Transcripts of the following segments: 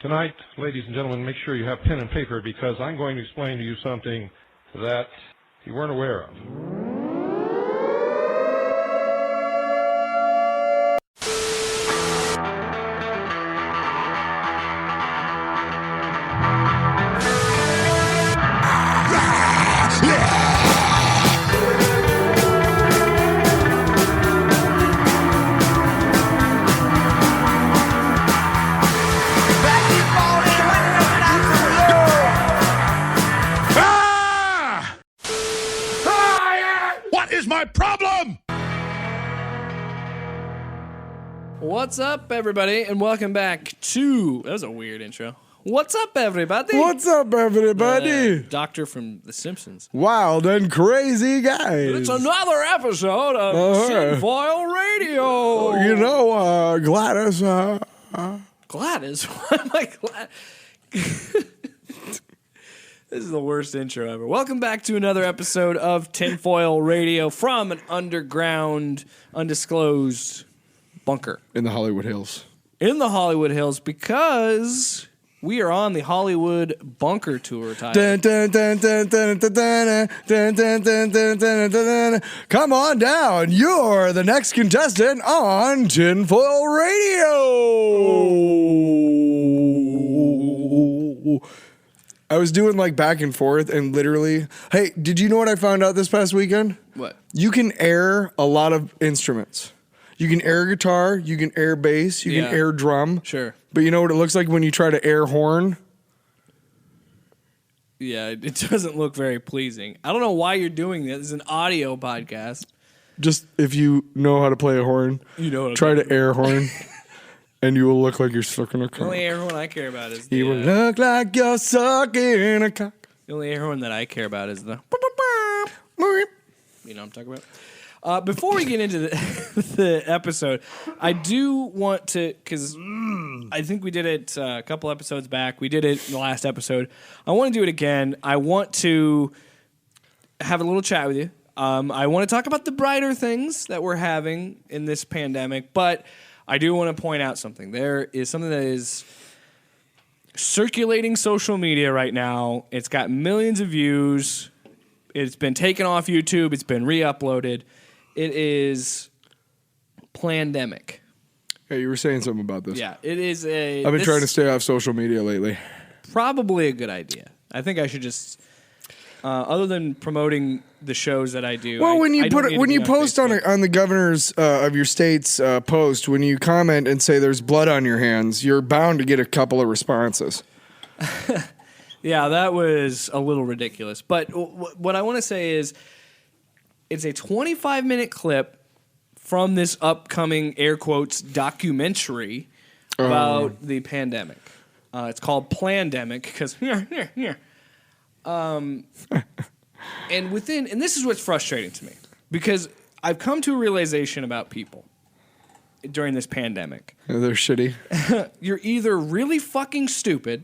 Tonight, ladies and gentlemen, make sure you have pen and paper because I'm going to explain to you something that you weren't aware of. What's up, everybody, and welcome back to... That was a weird intro. What's up, everybody? What's up, everybody? Doctor from The Simpsons. Wild and crazy guys. It's another episode of Tinfoil Radio. You know, Gladys. Gladys? Why am I glad? This is the worst intro ever. Welcome back to another episode of Tinfoil Radio from an underground, undisclosed bunker. In the Hollywood Hills. In the Hollywood Hills, because we are on the Hollywood Bunker Tour. Come on down. You're the next contestant on Tinfoil Radio. I was doing like back and forth and literally... Hey, did you know what I found out this past weekend? What? You can air a lot of instruments. You can air guitar, you can air bass, you can air drum. Sure. But you know what it looks like when you try to air horn? Yeah, it doesn't look very pleasing. I don't know why you're doing this. It's an audio podcast. Just if you know how to play a horn, you know, try to air horn, and you will look like you're sucking a cock. The only air horn I care about is the... You will look like you're sucking a cock. The only air horn that I care about is the... You know what I'm talking about? Before we get into the episode, I do want to, because I think we did it a couple episodes back. We did it in the last episode. I want to do it again. I want to have a little chat with you. I want to talk about the brighter things that we're having in this pandemic, but I do want to point out something. There is something that is circulating social media right now. It's got millions of views. It's been taken off YouTube. It's been re-uploaded. It is Plandemic. Hey, you were saying something about this. Yeah, it is a... I've been trying to stay off social media lately. Probably a good idea. I think I should just... other than promoting the shows that I do... Well, when you post on the governor's of your state's post, when you comment and say there's blood on your hands, you're bound to get a couple of responses. Yeah, that was a little ridiculous. But what I want to say is... It's a 25-minute clip from this upcoming, air quotes, documentary about the pandemic. It's called Plandemic because... and this is what's frustrating to me, because I've come to a realization about people during this pandemic. They're shitty. You're either really fucking stupid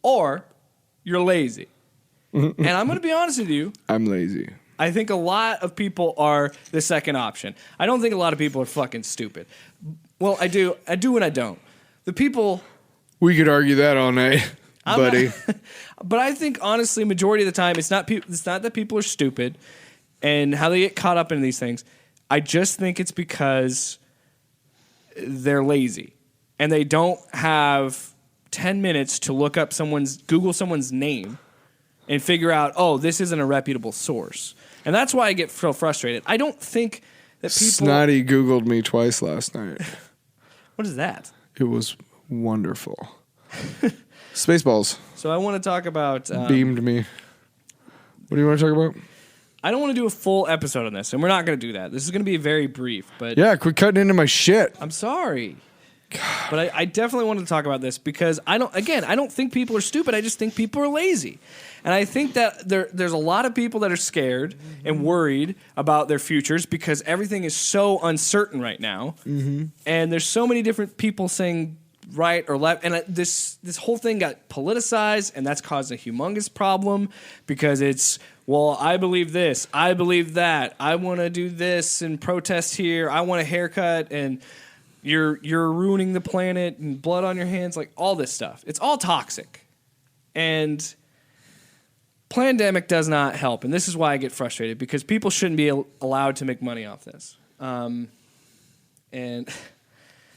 or you're lazy. And I'm going to be honest with you. I'm lazy. I think a lot of people are the second option. I don't think a lot of people are fucking stupid. Well, I do and I don't. The people... We could argue that all night, buddy. But I think, honestly, majority of the time, it's not that people are stupid and how they get caught up in these things. I just think it's because they're lazy and they don't have 10 minutes to look up Google someone's name and figure out, oh, this isn't a reputable source. And that's why I get so frustrated. I don't think that people... Snotty Googled me twice last night. What is that? It was wonderful. Spaceballs. So I want to talk about... Beamed me. What do you want to talk about? I don't want to do a full episode on this, and we're not going to do that. This is going to be very brief, but... Yeah, quit cutting into my shit. I'm sorry. God. But I definitely wanted to talk about this because I don't think people are stupid. I just think people are lazy. And I think that there's a lot of people that are scared and worried about their futures because everything is so uncertain right now. Mm-hmm. And there's so many different people saying right or left. And this whole thing got politicized, and that's caused a humongous problem because it's, well, I believe this, I believe that, I want to do this and protest here, I want a haircut, and you're ruining the planet and blood on your hands, like all this stuff. It's all toxic. And Plandemic does not help. And this is why I get frustrated, because people shouldn't be allowed to make money off this. And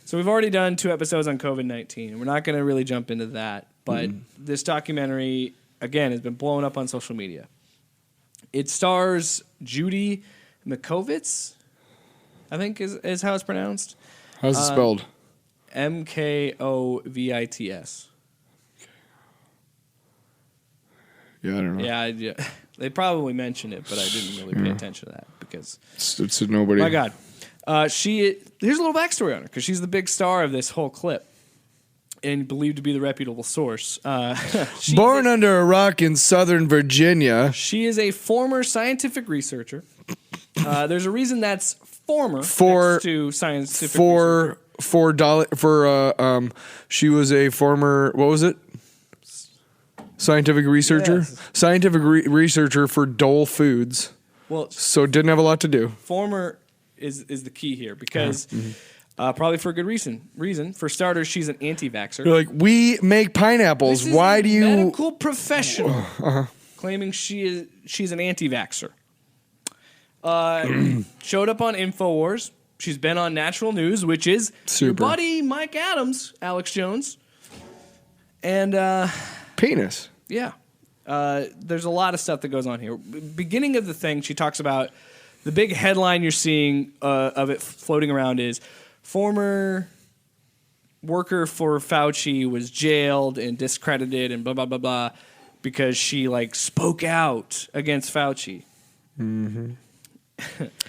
so we've already done 2 episodes on COVID-19, and we're not going to really jump into that. But this documentary, again, has been blowing up on social media. It stars Judy Mikovits, I think is how it's pronounced. How's it spelled? Mkovits. Yeah, I don't know. Yeah, they probably mentioned it, but I didn't really pay attention to that because It's nobody. my God, here's a little backstory on her because she's the big star of this whole clip and believed to be the reputable source. Born under a rock in Southern Virginia. She is a former scientific researcher. There's a reason that's former next to scientific researcher. She was a former, what was it? Scientific researcher? Yes. Scientific researcher for Dole Foods. Well, So didn't have a lot to do. former is the key here because probably for a good reason. For starters, she's an anti-vaxxer. You're like, we make pineapples. This is Why a do you... medical professional claiming she's an anti-vaxxer. Showed up on InfoWars. She's been on Natural News, which is your Super. buddy Mike Adams, Alex Jones. And Penis. yeah, there's a lot of stuff that goes on here. Beginning of the thing, she talks about the big headline you're seeing of it floating around is former worker for Fauci was jailed and discredited and blah, blah, blah, blah, because she spoke out against Fauci.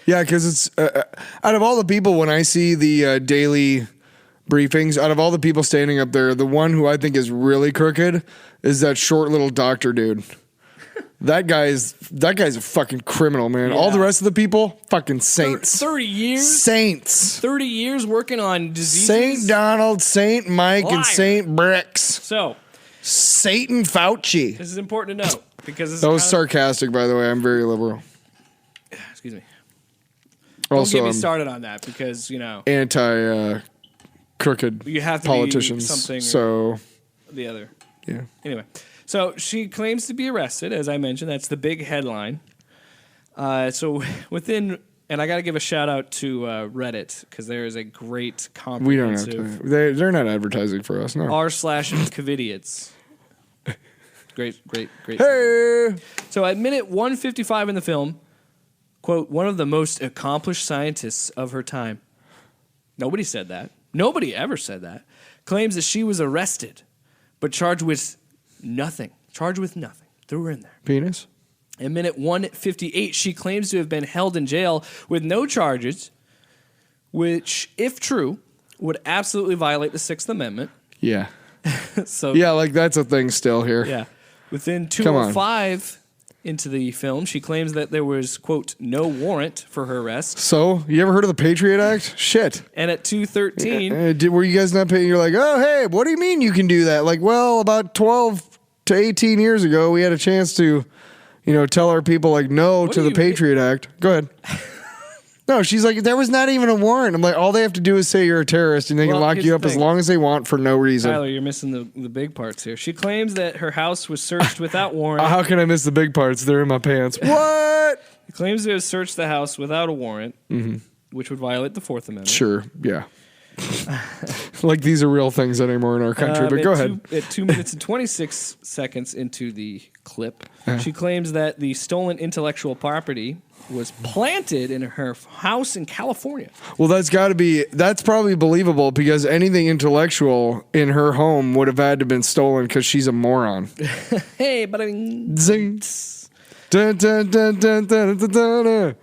Yeah, because it's out of all the people, when I see the daily briefings, out of all the people standing up there, the one who I think is really crooked is that short little doctor dude. That guy's a fucking criminal, man. Yeah. All the rest of the people, fucking saints. 30 years? Saints. 30 years working on diseases? Saint Donald, Saint Mike, Liar. and Saint Bricks. So, Satan Fauci. this is important to note because this That is was sarcastic, by the way. I'm very liberal. excuse me. Don't Also, get me I'm started on that because, anti crooked you have to politicians. be something So, or the other. yeah. Anyway, so she claims to be arrested, as I mentioned. That's the big headline. So within, and I got to give a shout out to Reddit because there is a great We don't have comprehensive to. They're not advertising for us, no. r/Covidians. Great. Hey! So at minute 155 in the film, quote, one of the most accomplished scientists of her time. Nobody said that. Nobody ever said that. Claims that she was arrested, but charged with nothing. Threw her in there. Penis? At minute 158, she claims to have been held in jail with no charges, which, if true, would absolutely violate the Sixth Amendment. Yeah. So Yeah, that's a thing still here. yeah. Within Come on. 205 into the film, she claims that there was, quote, no warrant for her arrest. So, you ever heard of the Patriot Act? Shit. And at 213, Were you guys not paying? You're like, oh, hey, what do you mean you can do that? Well, about 12 to 18 years ago, we had a chance to, tell our people, no to do the you Patriot Act. Go ahead. No, she's like, there was not even a warrant. I'm like, all they have to do is say you're a terrorist, and they can Well, lock here's you the up as thing. long as they want for no reason. Tyler, you're missing the big parts here. She claims that her house was searched without warrant. How can I miss the big parts? They're in my pants. What? Claims to have searched the house without a warrant, which would violate the Fourth Amendment. Sure, yeah. These are real things anymore in our country, but At go ahead. At 2 minutes and 26 seconds into the clip, she claims that the stolen intellectual property was planted in her house in California. Well, that's probably believable because anything intellectual in her home would have had to have been stolen because she's a moron. Hey, but Zing. Dun, dun, dun, dun, dun, dun, dun, dun.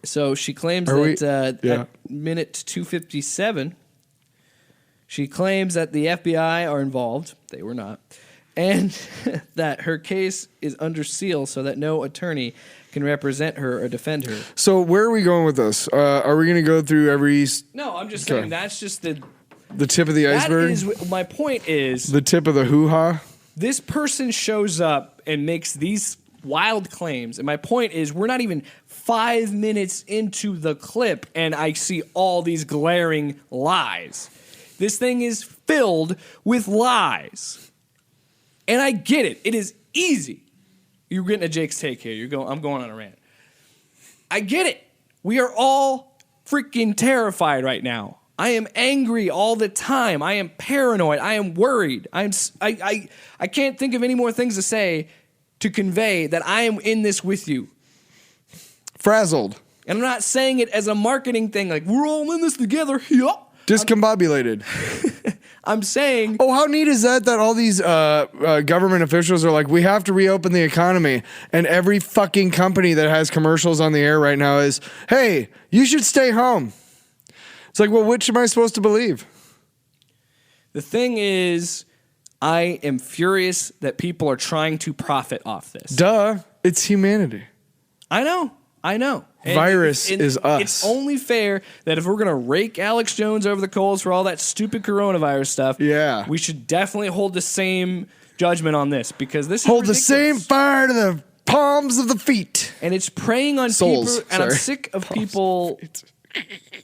So she claims at minute 257, she claims that the FBI are involved. They were not. And that her case is under seal so that no attorney can represent her or defend her. So where are we going with this? Are we going to go through every No, I'm just saying that's just the tip of the iceberg? That is my point is The tip of the hoo-ha? this person shows up and makes these wild claims. And my point is, we're not even 5 minutes into the clip, and I see all these glaring lies. This thing is filled with lies. And I get it. It is easy. You're getting a Jake's take here. I'm going on a rant. I get it. We are all freaking terrified right now. I am angry all the time. I am paranoid. I am worried. I can't think of any more things to say to convey that I am in this with you. Frazzled. And I'm not saying it as a marketing thing, like, we're all in this together. Yeah. Discombobulated. I'm saying... Oh, how neat is that all these government officials are like, we have to reopen the economy. And every fucking company that has commercials on the air right now is, hey, you should stay home. It's like, well, which am I supposed to believe? The thing is, I am furious that people are trying to profit off this. Duh. It's humanity. I know. And Virus is us. It's only fair that if we're going to rake Alex Jones over the coals for all that stupid coronavirus stuff, yeah, we should definitely hold the same judgment on this, because this hold is the ridiculous. same fire to the palms of the feet. And it's preying on Souls. people, and I'm sick of people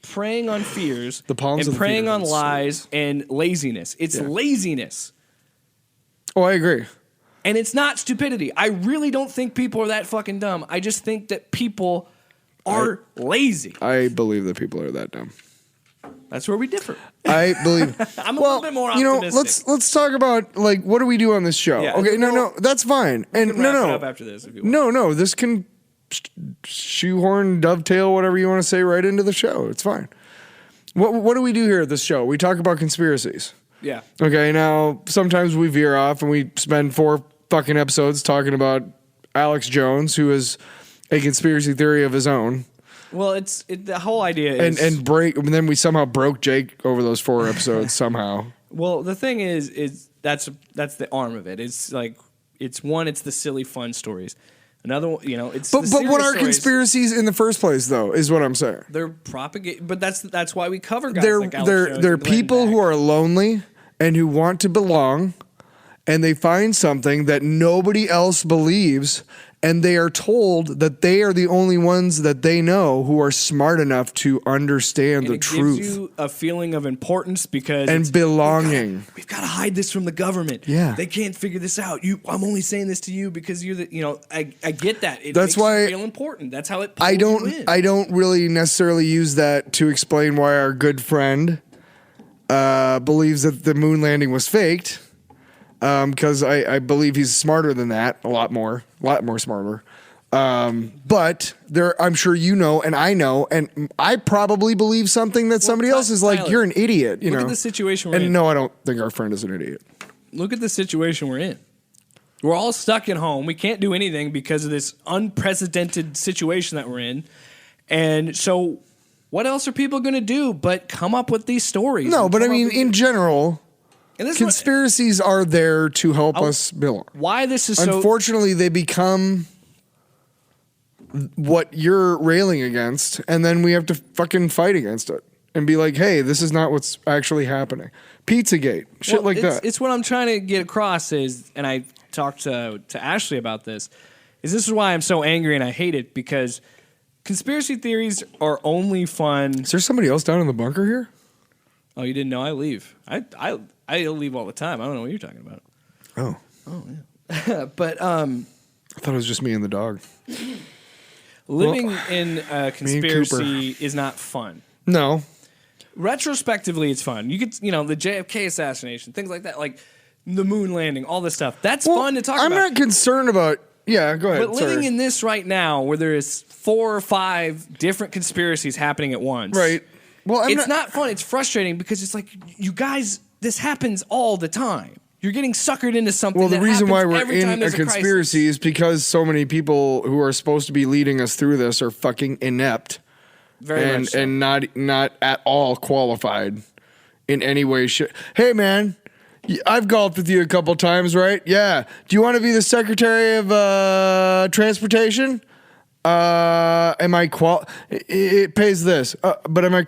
preying on fears the palms and of the preying feet on lies and laziness. It's laziness. Oh, I agree. And it's not stupidity. I really don't think people are that fucking dumb. I just think that people are lazy. I believe that people are that dumb. That's where we differ. I believe. I'm a little bit more optimistic. Let's talk about, like, what do we do on this show? Yeah, okay, no, that's fine. And wrap it up after this if you want. No, this can shoehorn, dovetail, whatever you want to say, right into the show. It's fine. What do we do here at this show? We talk about conspiracies. Yeah. Okay, now sometimes we veer off and we spend 4 fucking episodes talking about Alex Jones, who is a conspiracy theory of his own. Well, the whole idea is and then we somehow broke Jake over those 4 episodes somehow. Well, the thing is that's the arm of it. It's like it's the silly fun stories. Another one, it's but what are conspiracies in the first place, though? Is what I'm saying. They're propagate, but that's why we cover guys they're like Alex Jones they're and Glenn people Beck. who are lonely and who want to belong, and they find something that nobody else believes, and they are told that they are the only ones that they know who are smart enough to understand and the it truth. Gives you a feeling of importance because and belonging. We've got to hide this from the government. Yeah, they can't figure this out. I'm only saying this to you because you're the. I get that. That's why you feel important. That's how it. I don't. You in. I don't really necessarily use that to explain why our good friend believes that the moon landing was faked. Because I believe he's smarter than that, a lot more smarter. But I'm sure you know, and I know, and I probably believe something that somebody else is like, you're an idiot. Look at the situation we're in. And no, I don't think our friend is an idiot. Look at the situation we're in. We're all stuck at home. We can't do anything because of this unprecedented situation that we're in. And so what else are people going to do but come up with these stories? No, but I mean, in general... Conspiracies are there to help us belong. Why this is so... Unfortunately, they become what you're railing against, and then we have to fucking fight against it and be like, hey, this is not what's actually happening. Pizzagate, shit like that. It's what I'm trying to get across is, and I talked to Ashley about this is why I'm so angry and I hate it, because conspiracy theories are only fun... Is there somebody else down in the bunker here? Oh, you didn't know? I leave. I leave all the time. I don't know what you're talking about. Oh, yeah. But I thought it was just me and the dog. Living in a conspiracy is not fun. No. Retrospectively, it's fun. You could, the JFK assassination, things like that, like the moon landing, all this stuff. That's fun to talk about. I'm not concerned about. Yeah, go ahead. But living in this right now, where there is 4 or 5 different conspiracies happening at once, right? Well, it's not fun. It's frustrating because it's like, you guys, this happens all the time. You're getting suckered into something. Well, the reason why we're in a conspiracy conspiracy is because so many people who are supposed to be leading us through this are fucking inept, very much so. And not at all qualified in any way. Hey, man, I've golfed with you a couple times, right? Yeah. Do you want to be the Secretary of Transportation? Am I it pays this, but am I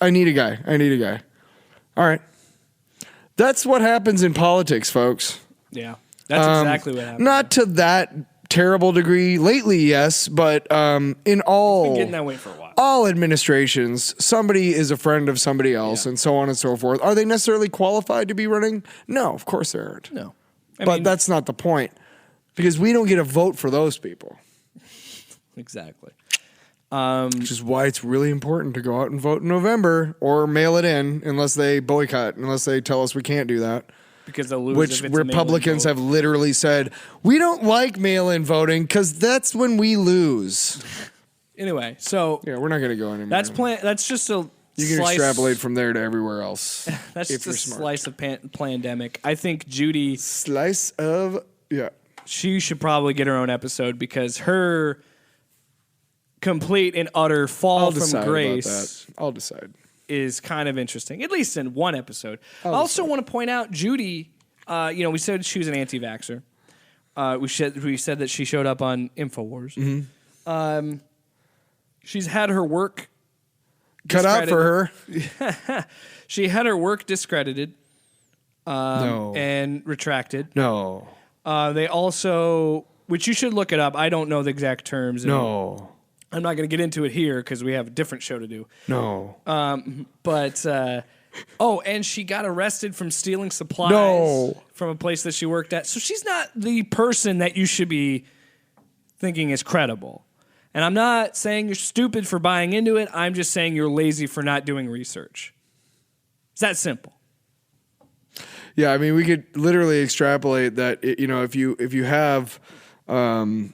I need a guy. All right. That's what happens in politics, folks. Yeah. That's exactly what happened. Not to that terrible degree. Lately, yes, but in all Been getting that way for a while. all administrations, somebody is a friend of somebody else, and so on and so forth. Are they necessarily qualified to be running? No, of course they aren't. No. But that's not the point, because we don't get a vote for those people. Exactly. Which is why it's really important to go out and vote in November or mail it in, unless they boycott, unless they tell us we can't do that. Because they'll lose. Which if it's a Republicans mail-in have literally said, we don't like mail-in voting because that's when we lose. vote. Anyway, so Yeah, we're not going to go anymore. That's just a You can slice. extrapolate from there to everywhere else. That's if just you're a smart. slice of Plandemic. I think Judy, Slice of, yeah. she should probably get her own episode because her complete and utter fall I'll from decide grace about that. I'll decide. is kind of interesting, at least in one episode. I also want to point out Judy, we said she was an anti-vaxxer. We said that she showed up on InfoWars. Mm-hmm. She's had her work Cut out for her. She had her work discredited No. and retracted. No. They also, which you should look it up. I don't know the exact terms. and No. I'm not going to get into it here because we have a different show to do. No. And she got arrested from stealing supplies No. from a place that she worked at. So she's not the person that you should be thinking is credible. And I'm not saying you're stupid for buying into it. I'm just saying you're lazy for not doing research. It's that simple. Yeah, I mean, we could literally extrapolate that. If you have, voting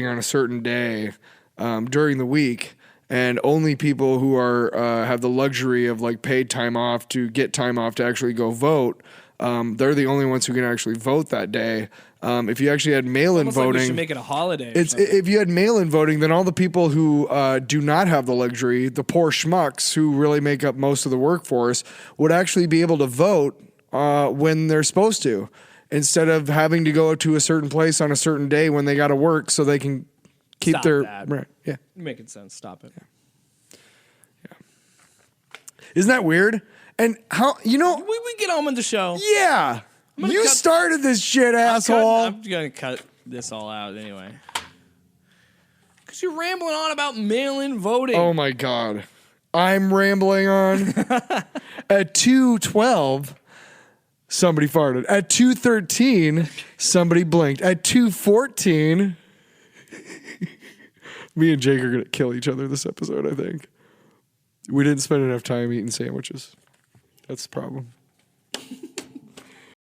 on a certain day during the week, and only people who are have the luxury of like paid time off to get time off to actually go vote, they're the only ones who can actually vote that day. If you actually had mail-in Almost like we voting, should make it a holiday. Or something. if you had mail-in voting, then all the people who do not have the luxury, the poor schmucks who really make up most of the workforce, would actually be able to vote when they're supposed to, instead of having to go to a certain place on a certain day when they got to work so they can keep Stop their that. right. Yeah, You're making sense. Stop it. isn't that weird? And how We get on with the show. Yeah, you cut- started this shit, asshole. I'm going to cut this all out anyway. Because you're rambling on about mail-in voting. Oh my god, I'm rambling on. At 2:12. Somebody farted. At 2:13, somebody blinked. At 2:14, me and Jake are going to kill each other this episode, I think. We didn't spend enough time eating sandwiches. That's the problem.